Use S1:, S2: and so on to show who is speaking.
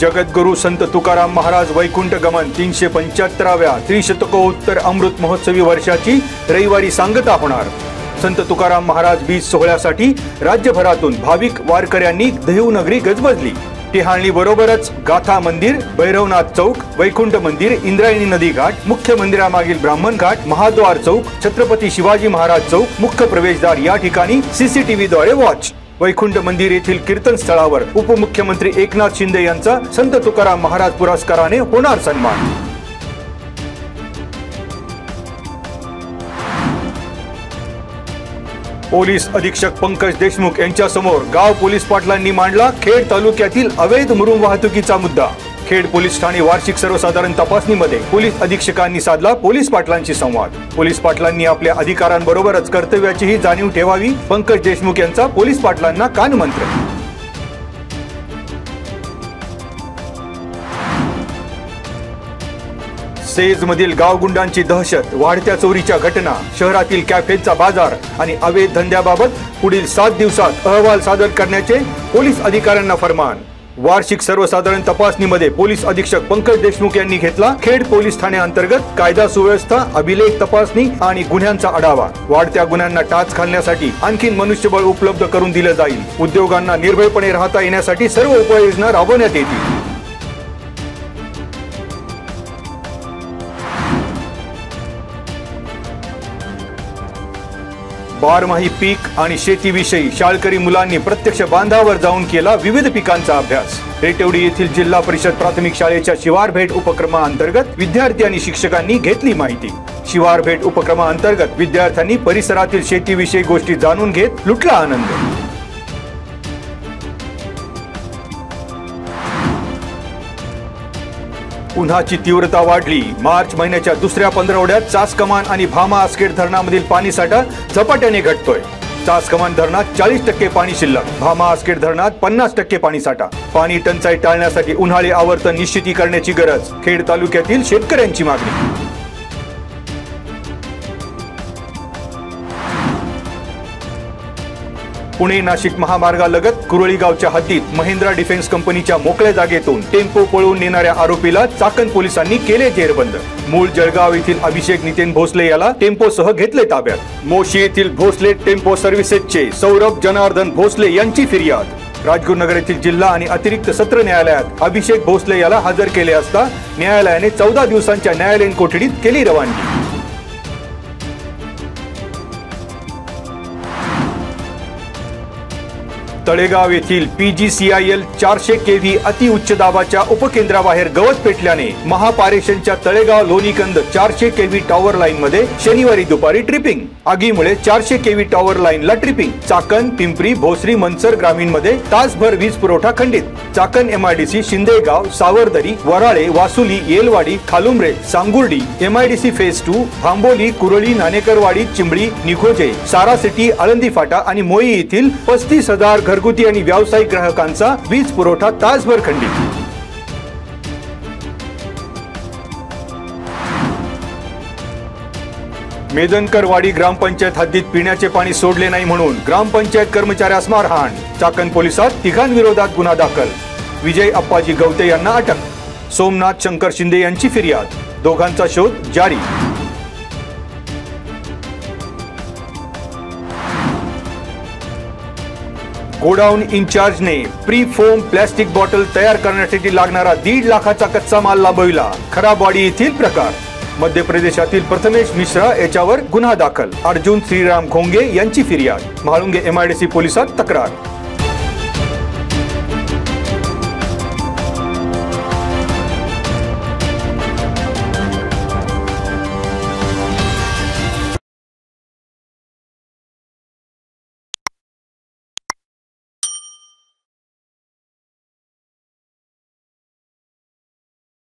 S1: जगद्गुरु संत तुकाराम महाराज वैकुंठ गमन 375व्या त्रिशतकोत्तर अमृत महोत्सवी वर्षाची रविवारी सांगता होणार। संत तुकाराम महाराज बीज सोहळ्यासाठी राज्यभरातून भाविक वारकऱ्यांनी देहूनगरी गजबजली। टिहाळणी बरोबरच गाथा मंदिर, भैरवनाथ चौक, वैकुंठ मंदिर, इंद्रायणी नदी घाट, मुख्य मंदिरामागील ब्राह्मण घाट, महाद्वार चौक, छत्रपती शिवाजी महाराज चौक, मुख्य प्रवेशद्वार या ठिकाणी CCTV द्वारे वॉच। वैकुंठ मंदिर येथील कीर्तन स्थळावर उपमुख्यमंत्री एकनाथ शिंदे यांचा संत तुकाराम महाराज पुरस्काराने होणार सन्मान। पोलीस अधीक्षक पंकज देशमुख यांच्या समोर गाव पोलीस पाटलांनी मांडला खेड तालुक्यातील अवैध मुरुम वाहतुकीचा मुद्दा। खेड पोलीस ठाणे वार्षिक सर्वसाधारण तपासणीमध्ये पोलीस अधीक्षकांनी साधला पोलीस पाटलांशी संवाद। पोलीस पाटलांनी आपल्या अधिकारांबरोबरच कर्तव्याचीही जाणीव ठेवावी, पंकज देशमुख यांचा पोलीस पाटलांना कानमंत्र। सेज मधील गावगुंडांची दहशत, वाढत्या चोरीच्या घटना, शहरातील कॅफेचा बाजार आणि अवैध धंद्याबाबत पुढील 7 दिवसात अहवाल सादर करण्याचे पोलीस अधिकाऱ्यांना फरमान। वार्षिक सर्वसाधारण तपासणीमध्ये पोलीस अधीक्षक पंकज देशमुख यांनी घेतला खेड पोलीस ठाणे अंतर्गत कायदा सुव्यवस्था, अभिलेख तपासणी आणि गुन्ह्यांचा आढावा। वाढत्या गुन्ह्यांना टाच घालण्यासाठी आणखी मनुष्यबळ उपलब्ध करून दिले जाईल। उद्योगांना निर्भयपणे राहता येण्यासाठी सर्व उपाययोजना राबवण्यात येतील। बारमाही पीक आणि शेतीविषयी शाळकरी मुलांनी प्रत्यक्ष बांधावर जाऊन केला विविध पिकांचा अभ्यास। रेटेवडी येथील जिल्हा परिषद प्राथमिक शाळेच्या शिवार भेट उपक्रमाअंतर्गत विद्यार्थी आणि शिक्षकांनी घेतली माहिती। शिवार भेट उपक्रमाअंतर्गत विद्यार्थ्यांनी परिसरातील शेतीविषयी गोष्टी जाणून घेत लुटला आनंद। उन्हाची तीव्रता वाढली। मार्च महिन्याच्या दुसऱ्या पंधरवड्यात चासकमान आणि भामा आसखेड धरणामधील पाणीसाठा झपाट्याने घटतोय। चासकमान धरणात 40% पाणी शिल्लक, भामा आसखेड धरणात 50% पाणीसाठा। पाणी टंचाई टाळण्यासाठी उन्हाळी आवर्तन निश्चिती करण्याची गरज, खेड तालुक्यातील शेतकऱ्यांची मागणी। पुणे नाशिक महामार्गालगत कुरळी गावच्या हद्दीत महिंद्रा डिफेन्स कंपनीच्या मोकळ्या जागेतून टेम्पो पळवून नेणाऱ्या आरोपीला चाकण पोलिसांनी केले जेरबंद। मूळ जळगाव येथील अभिषेक नितीन भोसले याला टेम्पोसह घेतले ताब्यात। मोशी येथील भोसले टेम्पो सर्व्हिसेसचे सौरभ जनार्दन भोसले यांची फिर्याद। राजगुरुनगर येथील जिल्हा आणि अतिरिक्त सत्र न्यायालयात अभिषेक भोसले याला हजर केले असता न्यायालयाने 14 दिवसांच्या न्यायालयीन कोठडीत केली रवानगी। तळेगाव येथील PGCIL 400 kV अतिउच्च दाबाच्या उपकेंद्राबाहेर गवत पेटल्याने महापारेषणच्या Talegaon Lonikand 400 kV tower line मध्ये शनिवारी दुपारी ट्रिपिंग। आगीमुळे 400 kV टॉवर लाईनला ट्रिपिंग। चाकण, पिंपरी, भोसरी, मनसर ग्रामीण मध्ये तासभर वीज पुरवठा खंडित। चाकण MIDC, शिंदेगाव, सावरदरी, वराळे, वासुली, येलवाडी, खालुमरे, सांगुर्डी, MIDC फेज 2, भांबोली, कुरळी, नाणेकरवाडी, चिंबळी, निखोजे, सारा सिटी, आळंदी फाटा आणि मोई येथील 35,000 घरगुती आणि व्यावसायिक ग्राहकांचा वीज पुरवठा तासभर खंडित। मेदनकरवाडी ग्रामपंचायत हद्दीत पिण्याचे पाणी सोडले नाही म्हणून ग्रामपंचायत कर्मचाऱ्यास मारहाण। चाकण पोलिसात तिघांविरोधात गुन्हा दाखल। विजय अप्पाजी गवते यांना अटक। सोमनाथ शंकर शिंदे यांची फिर्याद। दोघांचा शोध जारी। गोडाऊन इन्चार्जने प्री फोम प्लास्टिक बॉटल तयार करण्यासाठी लागणारा 1.5 लाखाचा कच्चा माल लांबविला। खराबवाडी येथील प्रकार। मध्य प्रदेशातील प्रथमेश मिश्रा याच्यावर गुन्हा दाखल। अर्जुन श्रीराम घोंगे यांची फिर्याद। म्हाळुंगे MIDC पोलिसात तक्रार।